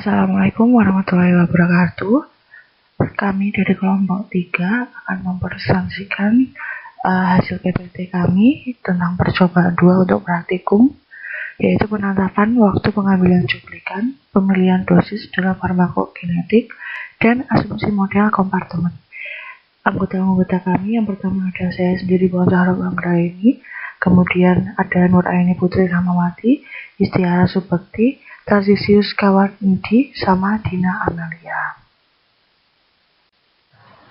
Assalamualaikum warahmatullahi wabarakatuh. Kami dari kelompok 3 akan mempresentasikan hasil PPT kami tentang percobaan 2 untuk praktikum, yaitu penetapan waktu pengambilan cuplikan, pemilihan dosis dalam farmakokinetik, dan asumsi model kompartemen. Anggota-anggota kami yang pertama ada saya sendiri, Bonsaharul Anggraini, kemudian ada Nuraini Putri Ramawati, Istiara Subakti, Tarsisius Kawarnidi, sama Dina Amelia.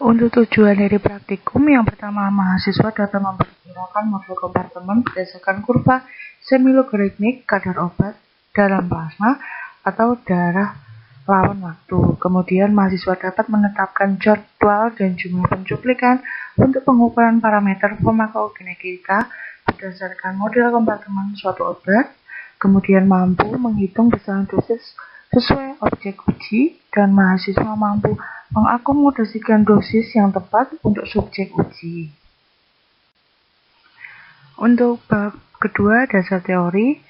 Untuk tujuan dari praktikum, yang pertama, mahasiswa dapat memperkirakan model kompartemen berdasarkan kurva semilogarikmik kadar obat dalam plasma atau darah lawan waktu. Kemudian, mahasiswa dapat menetapkan jadwal dan jumlah pencuplikan untuk pengukuran parameter farmakokinetika berdasarkan model kompartemen suatu obat. Kemudian mampu menghitung besaran dosis sesuai objek uji, dan mahasiswa mampu mengakomodasikan dosis yang tepat untuk subjek uji. Untuk bab kedua, dasar teori,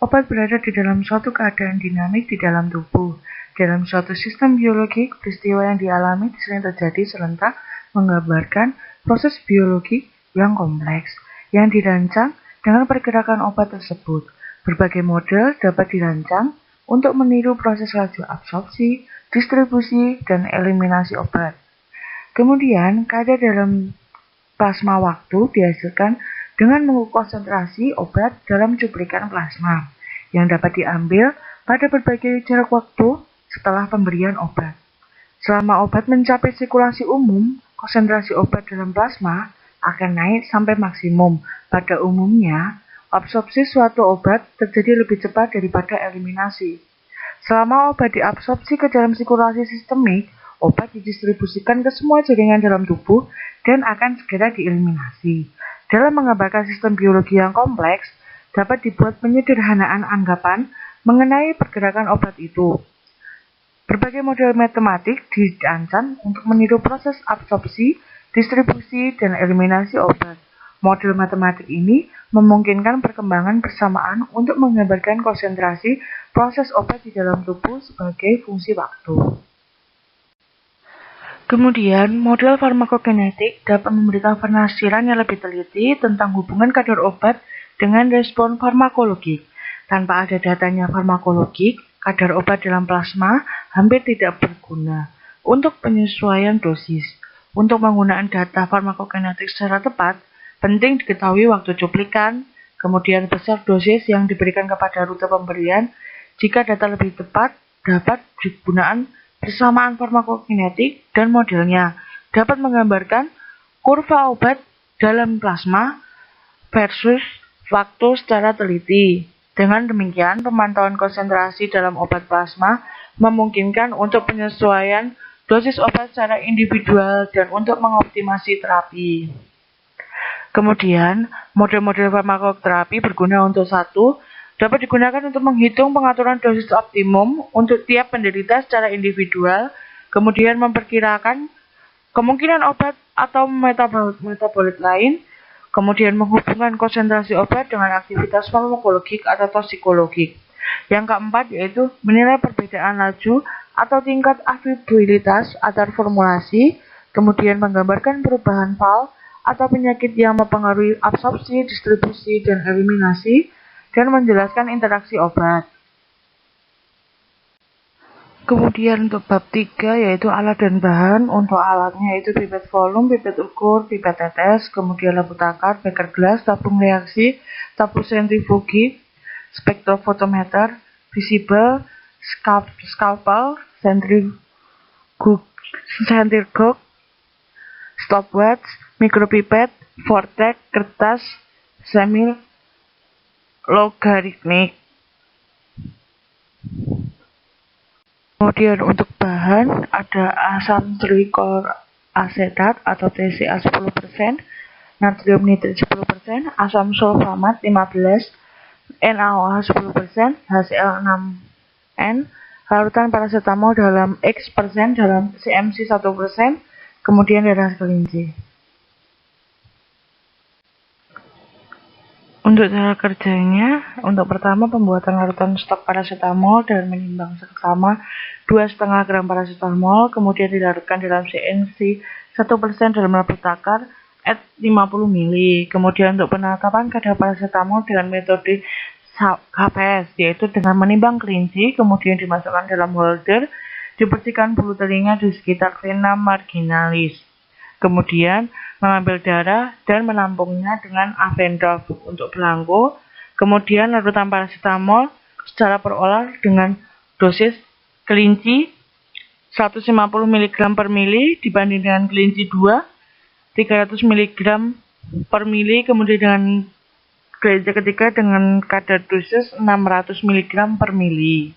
obat berada di dalam suatu keadaan dinamik di dalam tubuh. Dalam suatu sistem biologik, peristiwa yang dialami sering terjadi serentak menggambarkan proses biologik yang kompleks yang dirancang dengan pergerakan obat tersebut. Berbagai model dapat dirancang untuk meniru proses laju absorpsi, distribusi, dan eliminasi obat. Kemudian, kadar dalam plasma waktu dihasilkan dengan mengukur konsentrasi obat dalam cuplikan plasma yang dapat diambil pada berbagai jarak waktu setelah pemberian obat. Selama obat mencapai sirkulasi umum, konsentrasi obat dalam plasma akan naik sampai maksimum. Pada umumnya, absorpsi suatu obat terjadi lebih cepat daripada eliminasi. Selama obat diabsorpsi ke dalam sirkulasi sistemik, obat didistribusikan ke semua jaringan dalam tubuh dan akan segera dieliminasi. Dalam menggambarkan sistem biologi yang kompleks, dapat dibuat penyederhanaan anggapan mengenai pergerakan obat itu. Berbagai model matematik dirancang untuk meniru proses absorpsi, distribusi, dan eliminasi obat. Model matematik ini memungkinkan perkembangan bersamaan untuk menggambarkan konsentrasi proses obat di dalam tubuh sebagai fungsi waktu. Kemudian, model farmakokinetik dapat memberikan penafsiran yang lebih teliti tentang hubungan kadar obat dengan respon farmakologik. Tanpa ada datanya farmakologik, kadar obat dalam plasma hampir tidak berguna untuk penyesuaian dosis. Untuk menggunakan data farmakokinetik secara tepat, penting diketahui waktu cuplikan, kemudian besar dosis yang diberikan kepada rute pemberian. Jika data lebih tepat, dapat digunakan persamaan farmakokinetik dan modelnya dapat menggambarkan kurva obat dalam plasma versus waktu secara teliti. Dengan demikian, pemantauan konsentrasi dalam obat plasma memungkinkan untuk penyesuaian dosis obat secara individual dan untuk mengoptimasi terapi. Kemudian, model-model farmakoterapi berguna untuk dapat digunakan untuk menghitung pengaturan dosis optimum untuk tiap penderita secara individual, kemudian memperkirakan kemungkinan obat atau metabolit lain, kemudian menghubungkan konsentrasi obat dengan aktivitas farmakologik atau toksikologik. Yang keempat yaitu menilai perbedaan laju atau tingkat afilibilitas antar formulasi, kemudian menggambarkan perubahan fal atau penyakit yang mempengaruhi absorpsi, distribusi, dan eliminasi, dan menjelaskan interaksi obat. Kemudian untuk bab 3 yaitu alat dan bahan. Untuk alatnya yaitu pipet volume, pipet ukur, pipet tetes, kemudian lampu takar, beker gelas, tabung reaksi, tabung sentrifugi, spektrofotometer, visible, scalpel, centrifuge, stopwatch, mikropipet, vortex, kertas, semi-logarithmic. Kemudian untuk bahan ada asam triklorasetat atau TCA 10%, natrium nitrit 10%, asam sulfamat 15%, NaOH 10%, HCl6N, larutan paracetamol dalam X% dalam CMC 1%, kemudian darah kelinci. Untuk cara kerjanya, untuk pertama pembuatan larutan stok paracetamol dan menimbang seksama 2,5 gram paracetamol, kemudian dilarutkan dalam CNC 1% dalam labu takar at 50 ml. Kemudian untuk penetapan kadar paracetamol dengan metode HPS, yaitu dengan menimbang kelinci, kemudian dimasukkan dalam holder, dibersihkan bulu telinga di sekitar vena marginalis. Kemudian mengambil darah dan menampungnya dengan Avendorf untuk belangko. Kemudian larutan paracetamol secara perolah dengan dosis kelinci 150 mg per mili dibanding dengan kelinci 2 300 mg per mili, kemudian dengan gereja ketiga dengan kadar dosis 600 mg per mili.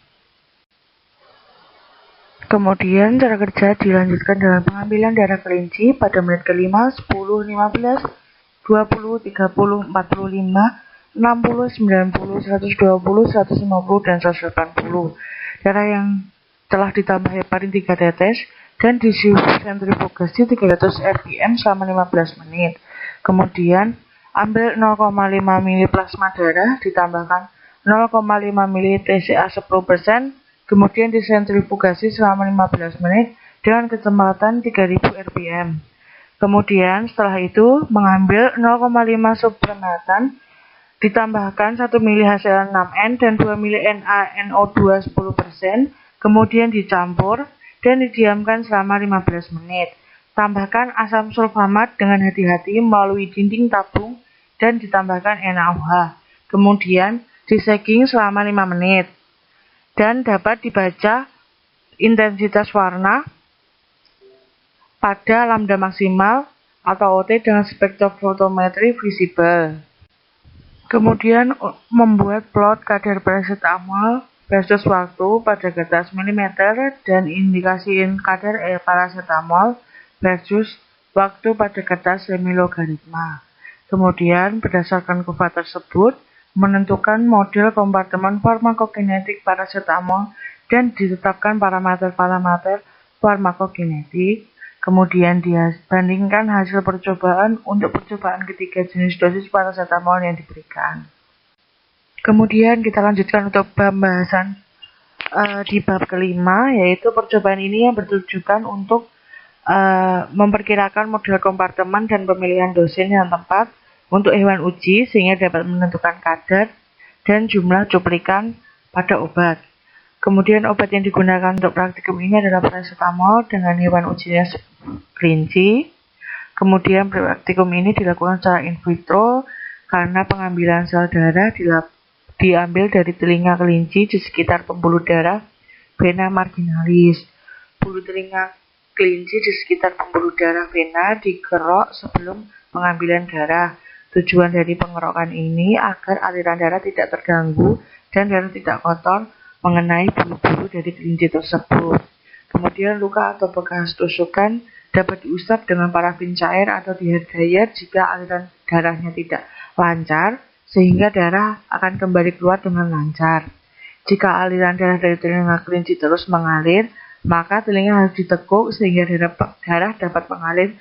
Kemudian cara kerja dilanjutkan dengan pengambilan darah kelinci pada menit ke-5, 10, 15, 20, 30, 45, 60, 90, 120, 150, dan 180. Darah yang telah ditambah heparin 3 tetes dan disentrifugasi 300 rpm selama 15 menit. Kemudian ambil 0,5 ml plasma darah ditambahkan 0,5 ml TCA 10%, kemudian disentrifugasi selama 15 menit dengan kecepatan 3000 rpm. Kemudian setelah itu mengambil 0,5 subpermatan ditambahkan 1 ml HCl6N dan 2 ml NaNO2 10%, kemudian dicampur dan didiamkan selama 15 menit. Tambahkan asam sulfamat dengan hati-hati melalui dinding tabung dan ditambahkan NaOH. Kemudian diseging selama 5 menit. Dan dapat dibaca intensitas warna pada lambda maksimal atau OT dengan spektrofotometri visible. Kemudian membuat plot kadar paracetamol versus waktu pada kertas milimeter dan indikasiin kadar paracetamol versus waktu pada kertas semi-logaritma. Kemudian berdasarkan kurva tersebut menentukan model kompartemen farmakokinetik paracetamol dan ditetapkan parameter-parameter farmakokinetik. Kemudian dia bandingkan hasil percobaan untuk percobaan ketiga jenis dosis paracetamol yang diberikan. Kemudian kita lanjutkan untuk pembahasan di bab kelima, yaitu percobaan ini yang bertujuan untuk memperkirakan model kompartemen dan pemilihan dosis yang tepat untuk hewan uji sehingga dapat menentukan kadar dan jumlah cuplikan pada obat. Kemudian obat yang digunakan untuk praktikum ini adalah paracetamol dengan hewan ujinya kelinci. Kemudian praktikum ini dilakukan secara in vitro karena pengambilan sel darah diambil dari telinga kelinci di sekitar pembuluh darah vena marginalis. Bulu telinga kelinci di sekitar pembuluh darah vena dikerok sebelum pengambilan darah. Tujuan dari pengerokan ini agar aliran darah tidak terganggu dan darah tidak kotor mengenai bulu-bulu dari kelinci tersebut. Kemudian luka atau bekas tusukan dapat diusap dengan parafin cair atau di hair dryer jika aliran darahnya tidak lancar, sehingga darah akan kembali keluar dengan lancar. Jika aliran darah dari telinga kelinci terus mengalir, maka telinga harus ditekuk sehingga darah dapat mengalir.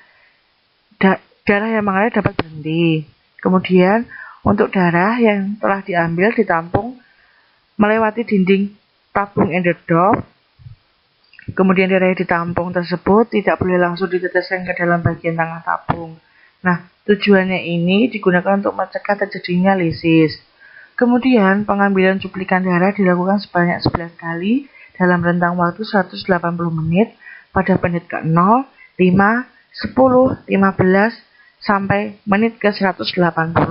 Darah yang mengalir dapat berhenti. Kemudian untuk darah yang telah diambil ditampung melewati dinding tabung endodorf. Kemudian darah yang ditampung tersebut tidak boleh langsung diteteskan ke dalam bagian tengah tabung. Nah, tujuannya ini digunakan untuk mencegah terjadinya lisis. Kemudian pengambilan cuplikan darah dilakukan sebanyak 11 kali dalam rentang waktu 180 menit pada menit ke-0, 5, 10, 15, sampai menit ke-180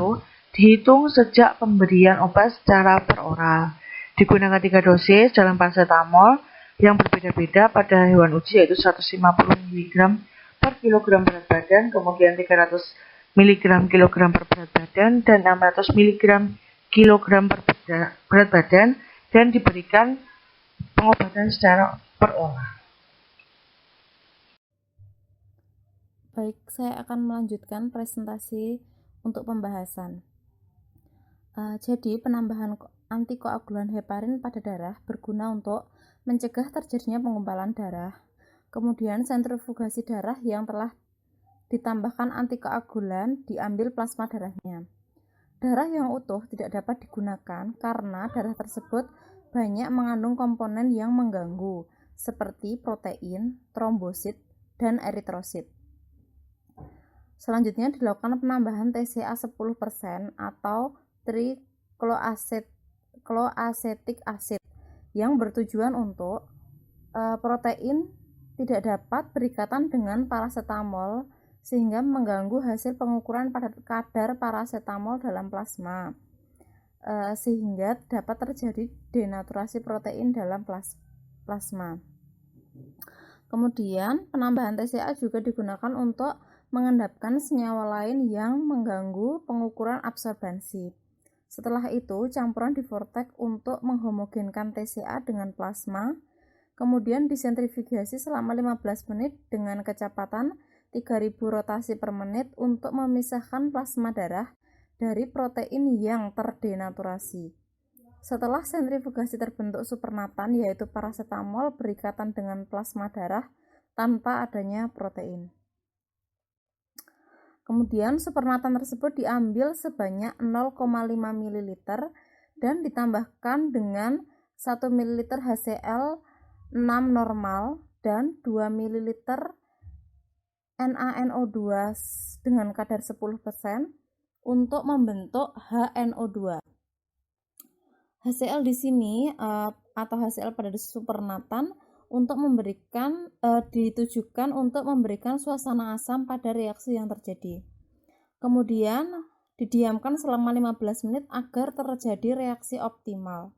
dihitung sejak pemberian obat secara peroral. Digunakan 3 dosis dalam paracetamol yang berbeda-beda pada hewan uji, yaitu 150 mg per kilogram berat badan, kemudian 300 mg kilogram per berat badan, dan 600 mg kilogram per berat badan, dan diberikan pengobatan secara perolah. Baik, saya akan melanjutkan presentasi untuk pembahasan. Jadi, penambahan antikoagulan heparin pada darah berguna untuk mencegah terjadinya penggumpalan darah. Kemudian, sentrifugasi darah yang telah ditambahkan antikoagulan diambil plasma darahnya. Darah yang utuh tidak dapat digunakan karena darah tersebut banyak mengandung komponen yang mengganggu, seperti protein, trombosit, dan eritrosit. Selanjutnya dilakukan penambahan TCA 10% atau tricloacetic acid yang bertujuan untuk protein tidak dapat berikatan dengan paracetamol sehingga mengganggu hasil pengukuran kadar paracetamol dalam plasma, sehingga dapat terjadi denaturasi protein dalam plasma. Kemudian penambahan TCA juga digunakan untuk mengendapkan senyawa lain yang mengganggu pengukuran absorbansi. Setelah itu, campuran divortek untuk menghomogenkan TCA dengan plasma, kemudian disentrifugasi selama 15 menit dengan kecepatan 3000 rotasi per menit untuk memisahkan plasma darah dari protein yang terdenaturasi. Setelah sentrifugasi terbentuk supernatan, yaitu paracetamol berikatan dengan plasma darah tanpa adanya protein. Kemudian supernatan tersebut diambil sebanyak 0,5 ml dan ditambahkan dengan 1 ml HCl 6 normal dan 2 ml NaNO2 dengan kadar 10% untuk membentuk HNO2. HCl di sini atau HCl pada supernatan untuk memberikan ditujukan untuk memberikan suasana asam pada reaksi yang terjadi. Kemudian didiamkan selama 15 menit agar terjadi reaksi optimal.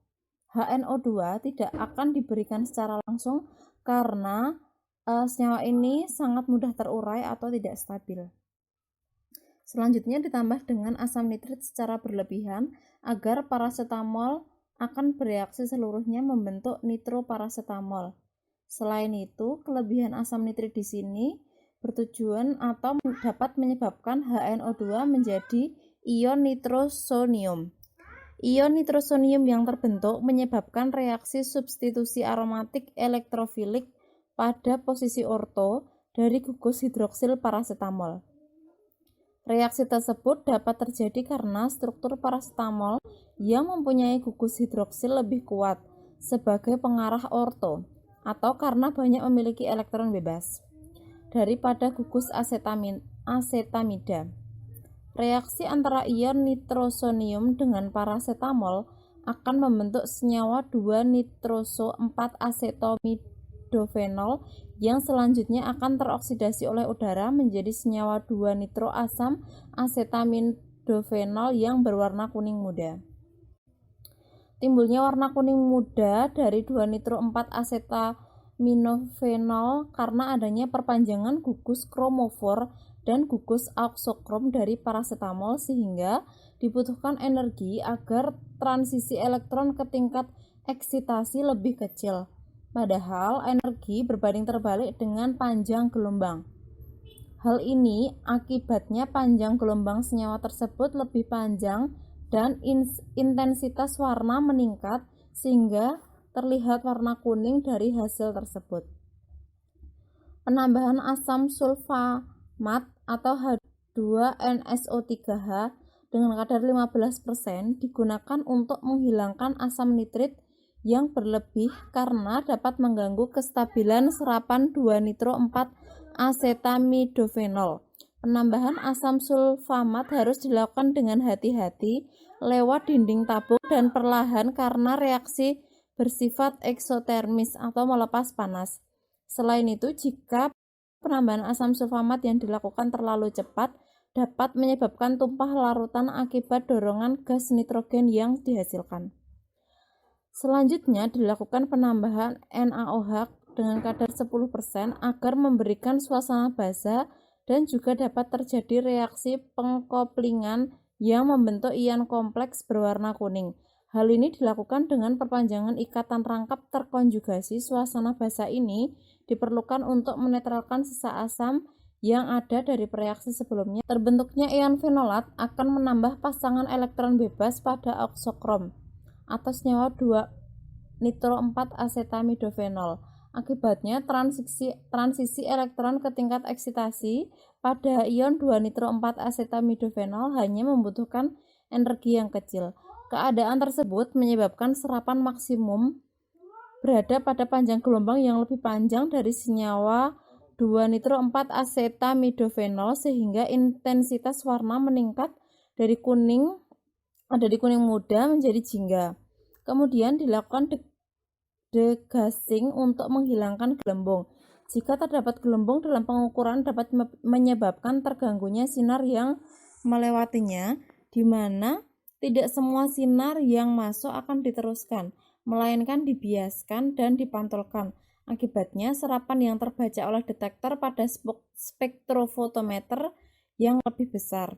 HNO2 tidak akan diberikan secara langsung karena senyawa ini sangat mudah terurai atau tidak stabil. Selanjutnya ditambah dengan asam nitrit secara berlebihan agar paracetamol akan bereaksi seluruhnya membentuk nitroparacetamol. Selain itu, kelebihan asam nitrit di sini bertujuan atau dapat menyebabkan HNO2 menjadi ion nitrosonium. Ion nitrosonium yang terbentuk menyebabkan reaksi substitusi aromatik elektrofilik pada posisi orto dari gugus hidroksil paracetamol. Reaksi tersebut dapat terjadi karena struktur paracetamol yang mempunyai gugus hidroksil lebih kuat sebagai pengarah orto atau karena banyak memiliki elektron bebas daripada gugus asetamida. Reaksi antara ion nitrosonium dengan paracetamol akan membentuk senyawa 2-nitroso-4-asetamidofenol yang selanjutnya akan teroksidasi oleh udara menjadi senyawa 2-nitroasam asetamidofenol yang berwarna kuning muda. Timbulnya warna kuning muda dari 2-nitro-4-asetamidofenol karena adanya perpanjangan gugus kromofor dan gugus auxokrom dari paracetamol sehingga dibutuhkan energi agar transisi elektron ke tingkat eksitasi lebih kecil. Padahal energi berbanding terbalik dengan panjang gelombang. Hal ini akibatnya panjang gelombang senyawa tersebut lebih panjang dan intensitas warna meningkat sehingga terlihat warna kuning dari hasil tersebut. Penambahan asam sulfamat atau H2NSO3H dengan kadar 15% digunakan untuk menghilangkan asam nitrit yang berlebih karena dapat mengganggu kestabilan serapan 2-nitro-4-asetamidofenol. Penambahan asam sulfamat harus dilakukan dengan hati-hati lewat dinding tabung dan perlahan karena reaksi bersifat eksotermis atau melepas panas. Selain itu, jika penambahan asam sulfamat yang dilakukan terlalu cepat dapat menyebabkan tumpah larutan akibat dorongan gas nitrogen yang dihasilkan. Selanjutnya dilakukan penambahan NaOH dengan kadar 10% agar memberikan suasana basah dan juga dapat terjadi reaksi pengkoplingan yang membentuk ion kompleks berwarna kuning. Hal ini dilakukan dengan perpanjangan ikatan rangkap terkonjugasi. Suasana basah ini diperlukan untuk menetralkan sisa asam yang ada dari reaksi sebelumnya. Terbentuknya ion fenolat akan menambah pasangan elektron bebas pada auxokrom atau senyawa 2-nitro-4-asetamidofenol. Akibatnya transisi elektron ke tingkat eksitasi pada ion 2-nitro-4-asetamidofenol hanya membutuhkan energi yang kecil. Keadaan tersebut menyebabkan serapan maksimum berada pada panjang gelombang yang lebih panjang dari senyawa 2-nitro-4-asetamidofenol sehingga intensitas warna meningkat dari kuning muda menjadi jingga. Kemudian dilakukan degassing untuk menghilangkan gelembung. Jika terdapat gelembung dalam pengukuran dapat menyebabkan terganggunya sinar yang melewatinya, di mana tidak semua sinar yang masuk akan diteruskan, melainkan dibiaskan dan dipantulkan. Akibatnya, serapan yang terbaca oleh detektor pada spektrofotometer yang lebih besar.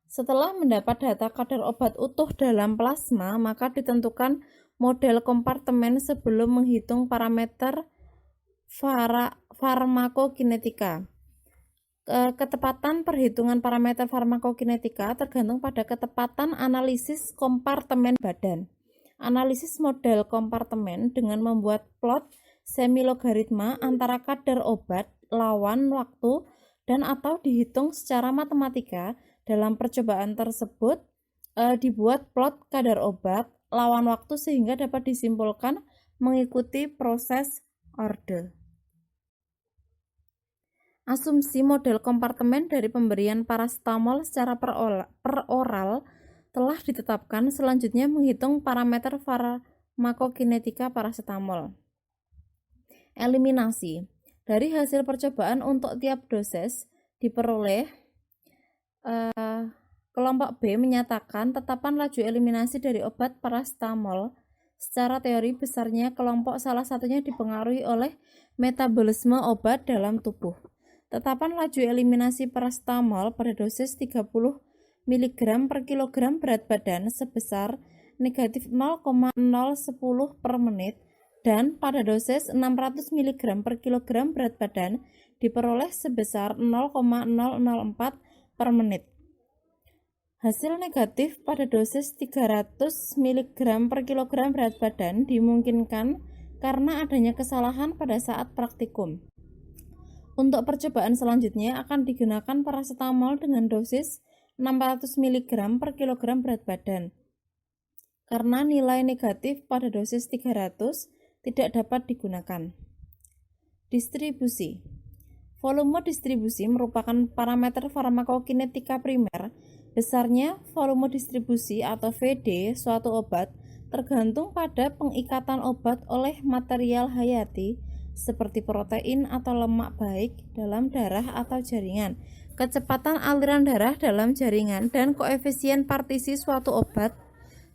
Setelah mendapat data kadar obat utuh dalam plasma, maka ditentukan model kompartemen sebelum menghitung parameter farmakokinetika. Ketepatan perhitungan parameter farmakokinetika tergantung pada ketepatan analisis kompartemen badan. Analisis model kompartemen dengan membuat plot semi-logaritma antara kadar obat lawan waktu dan atau dihitung secara matematika. Dalam percobaan tersebut dibuat plot kadar obat lawan waktu sehingga dapat disimpulkan mengikuti proses Orde. Asumsi model kompartemen dari pemberian paracetamol secara peroral telah ditetapkan. Selanjutnya menghitung parameter farmakokinetika paracetamol. Eliminasi. Dari hasil percobaan untuk tiap dosis diperoleh, kelompok B menyatakan tetapan laju eliminasi dari obat paracetamol. Secara teori besarnya kelompok salah satunya dipengaruhi oleh metabolisme obat dalam tubuh. Tetapan laju eliminasi paracetamol pada dosis 30 mg per kilogram berat badan sebesar negatif 0,010 per menit dan pada dosis 600 mg per kilogram berat badan diperoleh sebesar 0,004 per menit. Hasil negatif pada dosis 300 mg per kilogram berat badan dimungkinkan karena adanya kesalahan pada saat praktikum. Untuk percobaan selanjutnya akan digunakan paracetamol dengan dosis 600 mg per kilogram berat badan. Karena nilai negatif pada dosis 300 tidak dapat digunakan. Distribusi. Volume distribusi merupakan parameter farmakokinetika primer. Besarnya volume distribusi atau VD suatu obat tergantung pada pengikatan obat oleh material hayati seperti protein atau lemak baik dalam darah atau jaringan, kecepatan aliran darah dalam jaringan, dan koefisien partisi suatu obat.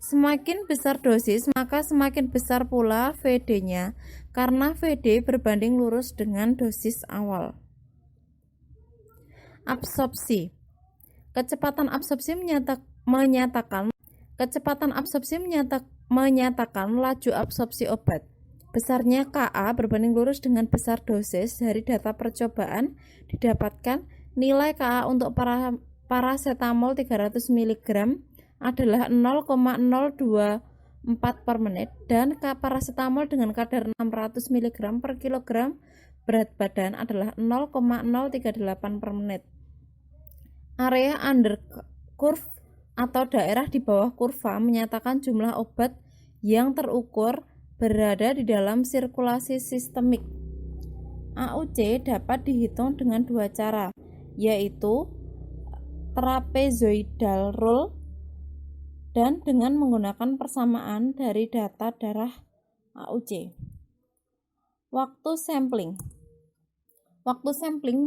Semakin besar dosis, maka semakin besar pula VD-nya, karena VD berbanding lurus dengan dosis awal. Absorpsi. Kecepatan absorpsi menyatakan laju absorpsi obat. Besarnya Ka berbanding lurus dengan besar dosis. Dari data percobaan didapatkan nilai Ka untuk paracetamol 300 mg adalah 0,024 per menit dan paracetamol dengan kadar 600 mg per kilogram berat badan adalah 0,038 per menit. Area under curve atau daerah di bawah kurva menyatakan jumlah obat yang terukur berada di dalam sirkulasi sistemik. AUC dapat dihitung dengan dua cara, yaitu trapezoidal rule dan dengan menggunakan persamaan dari data darah AUC. Waktu sampling. Waktu sampling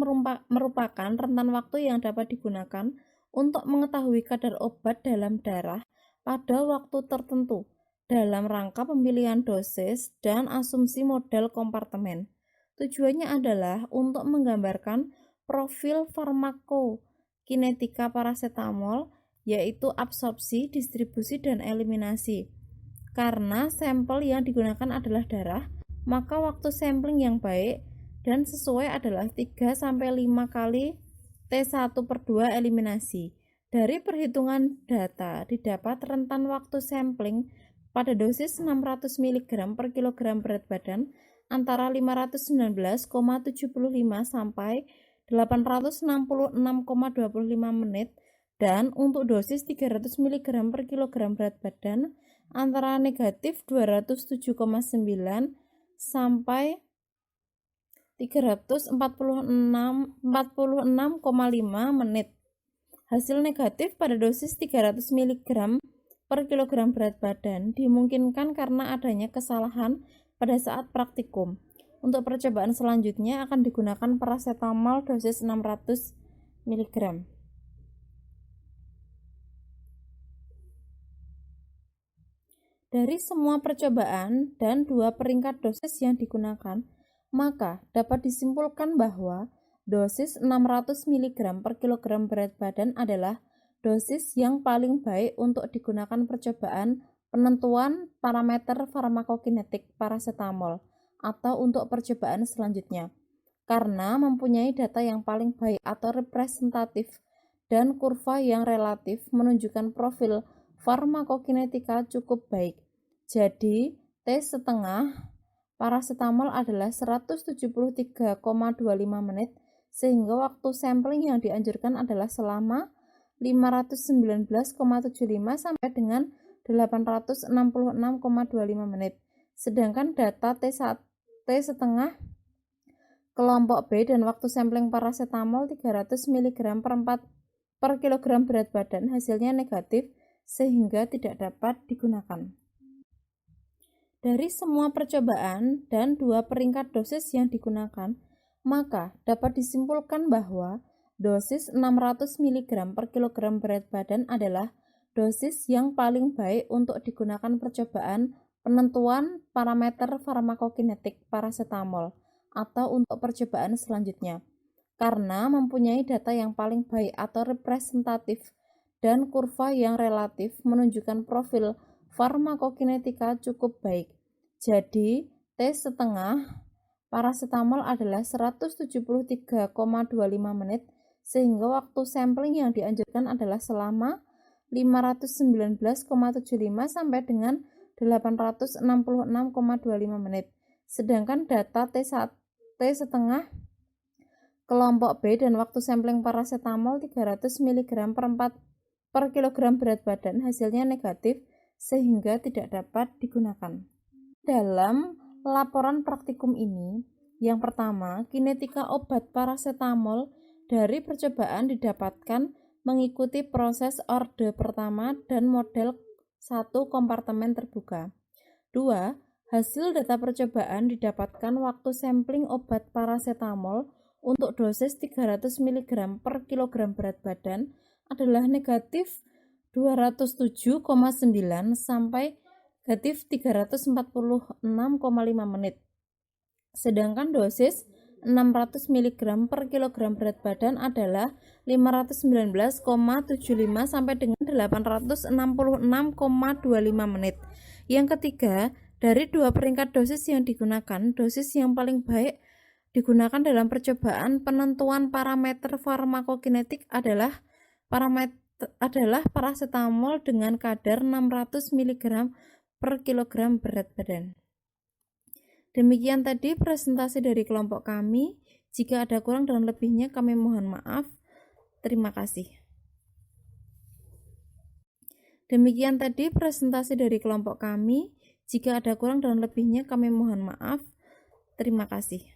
merupakan rentan waktu yang dapat digunakan untuk mengetahui kadar obat dalam darah pada waktu tertentu dalam rangka pemilihan dosis dan asumsi model kompartemen. Tujuannya adalah untuk menggambarkan profil farmakokinetika paracetamol, yaitu absorpsi, distribusi, dan eliminasi. Karena sampel yang digunakan adalah darah, maka waktu sampling yang baik dan sesuai adalah 3-5 kali T1/2 eliminasi. Dari perhitungan data didapat rentan waktu sampling pada dosis 600 mg per kilogram berat badan antara 519,75 sampai 866,25 menit Dan untuk dosis 300 mg per kilogram berat badan antara negatif 207,9 sampai 346,5 menit. Hasil negatif pada dosis 300 mg per kilogram berat badan dimungkinkan karena adanya kesalahan pada saat praktikum. Untuk percobaan selanjutnya akan digunakan paracetamol dosis 600 mg. Dari semua percobaan dan 2 peringkat dosis yang digunakan, maka dapat disimpulkan bahwa dosis 600 mg per kilogram berat badan adalah dosis yang paling baik untuk digunakan percobaan penentuan parameter farmakokinetik paracetamol atau untuk percobaan selanjutnya, karena mempunyai data yang paling baik atau representatif dan kurva yang relatif menunjukkan profil farmakokinetika cukup baik. Jadi, T setengah paracetamol adalah 173,25 menit, sehingga waktu sampling yang dianjurkan adalah selama 519,75 sampai dengan 866,25 menit. Sedangkan data T setengah kelompok B dan waktu sampling paracetamol 300 mg per kilogram berat badan hasilnya negatif sehingga tidak dapat digunakan. Dari semua percobaan dan 2 peringkat dosis yang digunakan, maka dapat disimpulkan bahwa dosis 600 mg per kilogram berat badan adalah dosis yang paling baik untuk digunakan percobaan penentuan parameter farmakokinetik paracetamol atau untuk percobaan selanjutnya, karena mempunyai data yang paling baik atau representatif dan kurva yang relatif menunjukkan profil farmakokinetika cukup baik. Jadi, T setengah paracetamol adalah 173,25 menit, sehingga waktu sampling yang dianjurkan adalah selama 519,75 sampai dengan 866,25 menit. Sedangkan data T setengah kelompok B dan waktu sampling paracetamol 300 mg per kilogram berat badan hasilnya negatif sehingga tidak dapat digunakan. Dalam laporan praktikum ini, yang pertama, kinetika obat paracetamol dari percobaan didapatkan mengikuti proses orde pertama dan model 1 kompartemen terbuka. 2. Hasil data percobaan didapatkan waktu sampling obat paracetamol untuk dosis 300 mg per kilogram berat badan adalah negatif 207,9 sampai negatif 346,5 menit. Sedangkan dosis 600 mg per kilogram berat badan adalah 519,75 sampai dengan 866,25 menit. Yang ketiga, dari 2 peringkat dosis yang digunakan, dosis yang paling baik digunakan dalam percobaan penentuan parameter farmakokinetik adalah paracetamol dengan kadar 600 mg per kilogram berat badan. Demikian tadi presentasi dari kelompok kami. Jika ada kurang dan lebihnya kami mohon maaf. Terima kasih. Demikian tadi presentasi dari kelompok kami. Jika ada kurang dan lebihnya kami mohon maaf. Terima kasih.